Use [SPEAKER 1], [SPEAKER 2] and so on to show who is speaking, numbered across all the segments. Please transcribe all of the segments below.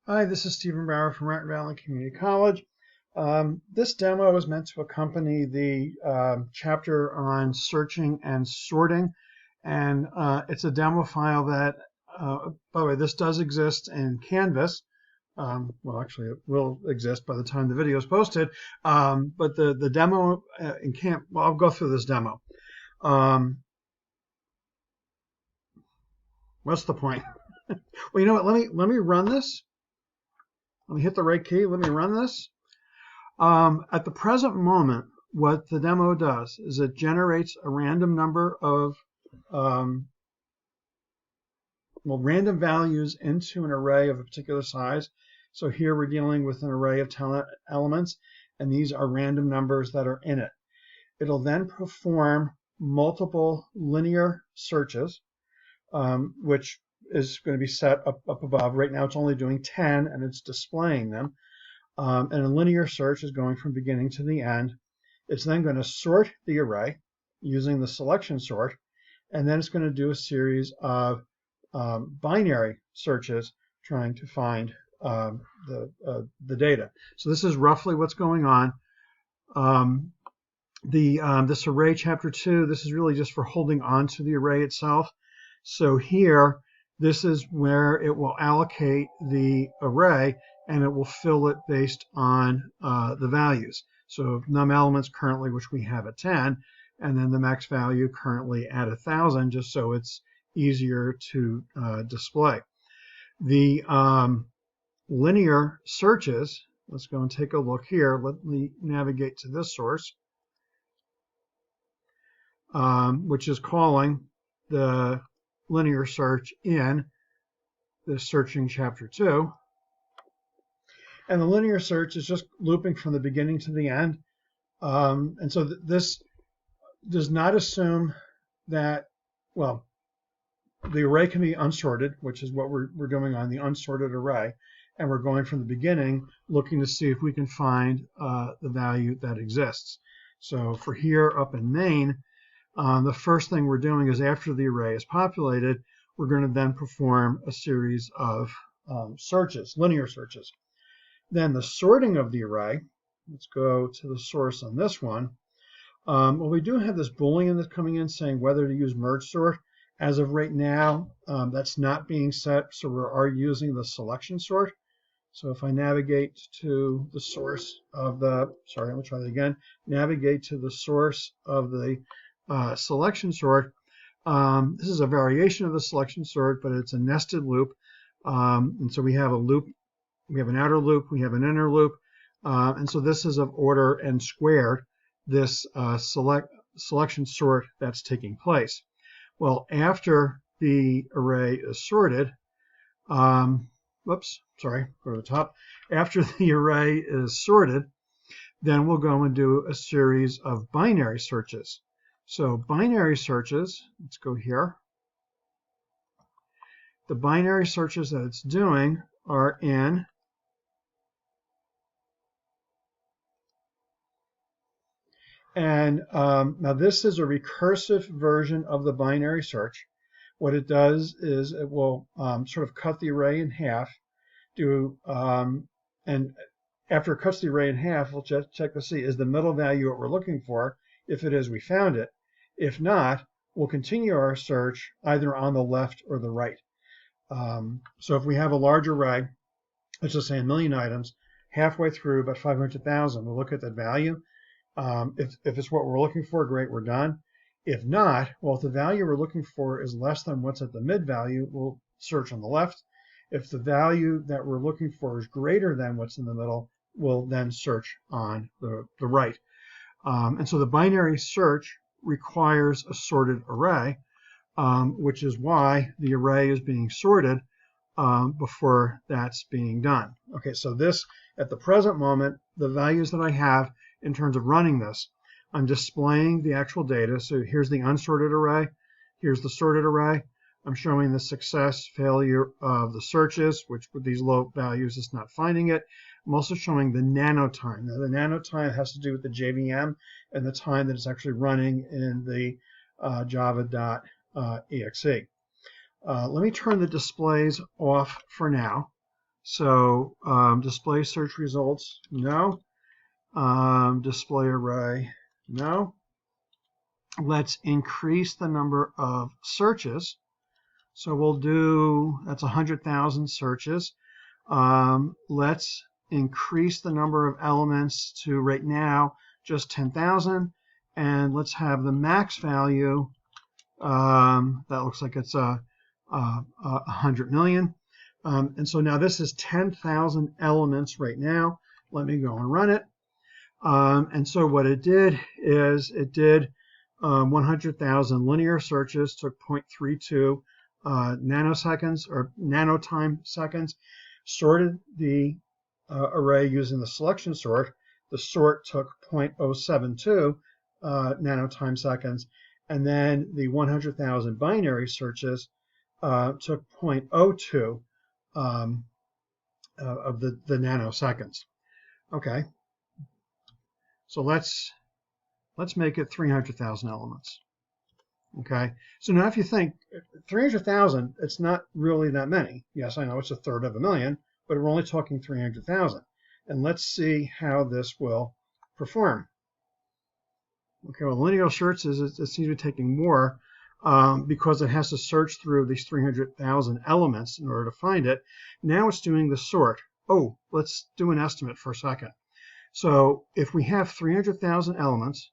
[SPEAKER 1] Hi, this is Stephen Brower from Raton Valley Community College. This demo is meant to accompany the chapter on searching and sorting, and it's a demo file that, by the way, this does exist in Canvas. Well, actually, it will exist by the time the video is posted, but the demo in Canvas, well, I'll go through this demo. What's the point? Well, you know what, let me run this. Let me hit the right key. Let me run this. At the present moment, what the demo does is it generates a random number of random values into an array of a particular size. So here we're dealing with an array of 10 elements, and these are random numbers that are in it. It'll then perform multiple linear searches, which is going to be set up above. Right now it's only doing 10 and it's displaying them. And a linear search is going from beginning to the end. It's then going to sort the array using the selection sort, and then it's going to do a series of binary searches trying to find the data. So this is roughly what's going on. This array chapter 2, this is really just for holding on to the array itself. So here, this is where it will allocate the array, and it will fill it based on the values. So num elements currently, which we have at 10, and then the max value currently at 1,000, just so it's easier to display. The linear searches, let's go and take a look here. Let me navigate to this source, which is calling the linear search in the searching chapter 2. And the linear search is just looping from the beginning to the end. And so this does not assume that, well, the array can be unsorted, which is what we're doing on the unsorted array. And we're going from the beginning, looking to see if we can find the value that exists. So for here up in main, the first thing we're doing is after the array is populated, we're going to then perform a series of searches, linear searches. Then the sorting of the array, let's go to the source on this one. Well, we do have this Boolean that's coming in saying whether to use merge sort. As of right now, that's not being set, so we are using the selection sort. So if I navigate to the source of the, sorry, let me try that again, navigate to the source of the selection sort. This is a variation of the selection sort, but it's a nested loop. And so we have a loop, we have an outer loop, we have an inner loop. And so this is of order n squared, this selection sort that's taking place. Well, after the array is sorted, whoops, sorry, go to the top. After the array is sorted, then we'll go and do a series of binary searches. So binary searches, let's go here. The binary searches that it's doing are in and now this is a recursive version of the binary search. What it does is it will sort of cut the array in half, and after it cuts the array in half, we'll check to see is the middle value what we're looking for. If it is, we found it. If not, we'll continue our search either on the left or the right. So if we have a large array, let's just say 1 million items, halfway through about 500,000, we'll look at that value. If it's what we're looking for, great, we're done. If not, well, if the value we're looking for is less than what's at the mid value, we'll search on the left. If the value that we're looking for is greater than what's in the middle, we'll then search on the right. And so the binary search requires a sorted array, which is why the array is being sorted before that's being done. Okay, so this, at the present moment, the values that I have in terms of running this, I'm displaying the actual data. So here's the unsorted array, here's the sorted array. I'm showing the success, failure of the searches, which with these low values is not finding it. I'm also showing the nanotime. Now the nanotime has to do with the JVM and the time that it's actually running in the java.exe. Let me turn the displays off for now So display search results, no. Display array, no. Let's increase the number of searches. So we'll do, that's 100,000 searches. Let's increase the number of elements to right now just 10,000. And let's have the max value, that looks like it's 100 million. And so now this is 10,000 elements right now. Let me go and run it. And so what it did is it did 100,000 linear searches, took 0.32 nanoseconds or nanotime seconds, sorted the array using the selection sort. The sort took 0.072 nanotime seconds, and then the 100,000 binary searches took 0.02 of the nanoseconds. Okay, so let's make it 300,000 elements. Okay, so now if you think 300,000, it's not really that many. Yes, I know it's a third of a million, but we're only talking 300,000. And let's see how this will perform. Okay, well, linear searches, it seems to be taking more because it has to search through these 300,000 elements in order to find it. Now it's doing the sort. Oh, let's do an estimate for a second. So if we have 300,000 elements,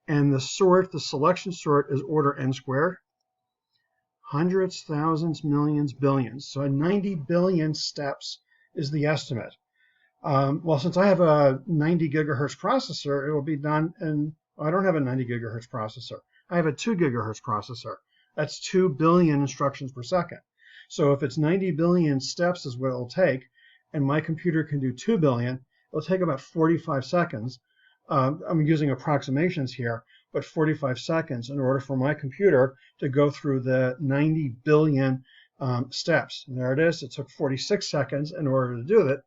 [SPEAKER 1] and the sort, the selection sort is order n squared, hundreds, thousands, millions, billions. So 90 billion steps is the estimate. Well, since I have a 90 gigahertz processor, it will be done in, I don't have a 90 gigahertz processor. I have a 2 gigahertz processor. That's 2 billion instructions per second. So if it's 90 billion steps is what it'll take, and my computer can do 2 billion, it'll take about 45 seconds. I'm using approximations here, but 45 seconds in order for my computer to go through the 90 billion steps. And there it is. It took 46 seconds in order to do it.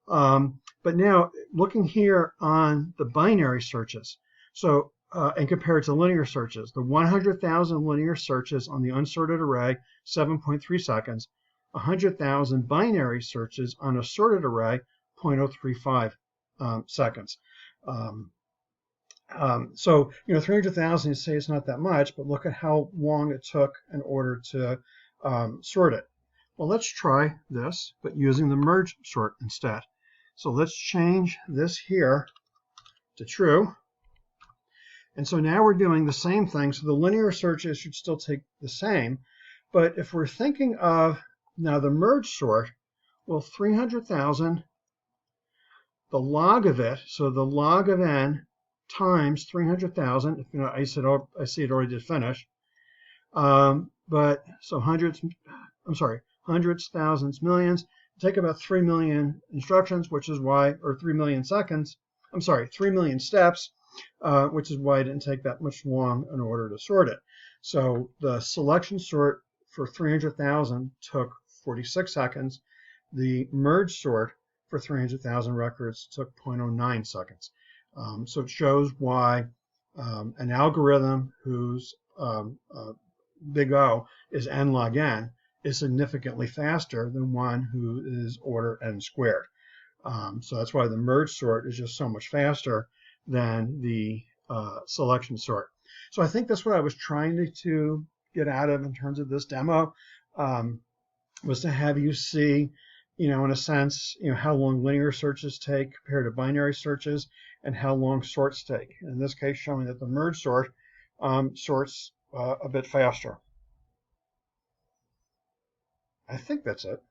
[SPEAKER 1] But now looking here on the binary searches, so and compared to linear searches, the 100,000 linear searches on the unsorted array, 7.3 seconds, 100,000 binary searches on a sorted array, 0.035 seconds. So, 300,000, you say it's not that much, but look at how long it took in order to sort it. Well, let's try this, but using the merge sort instead. So let's change this here to true. And so now we're doing the same thing. So the linear searches should still take the same. But if we're thinking of now the merge sort, well, 300,000, the log of it, so the log of n times 300,000, I see it already did finish. But so hundreds, thousands, millions, take about 3 million instructions, which is why, or 3 million seconds, 3 million steps, which is why it didn't take that much long in order to sort it. So the selection sort for 300,000 took 46 seconds. The merge sort for 300,000 records took 0.09 seconds. So it shows why an algorithm whose big O is n log n is significantly faster than one who is order n squared. So that's why the merge sort is just so much faster than the selection sort. So I think that's what I was trying to get out of in terms of this demo, was to have you see, in a sense, how long linear searches take compared to binary searches and how long sorts take. In this case, showing that the merge sort sorts a bit faster. I think that's it.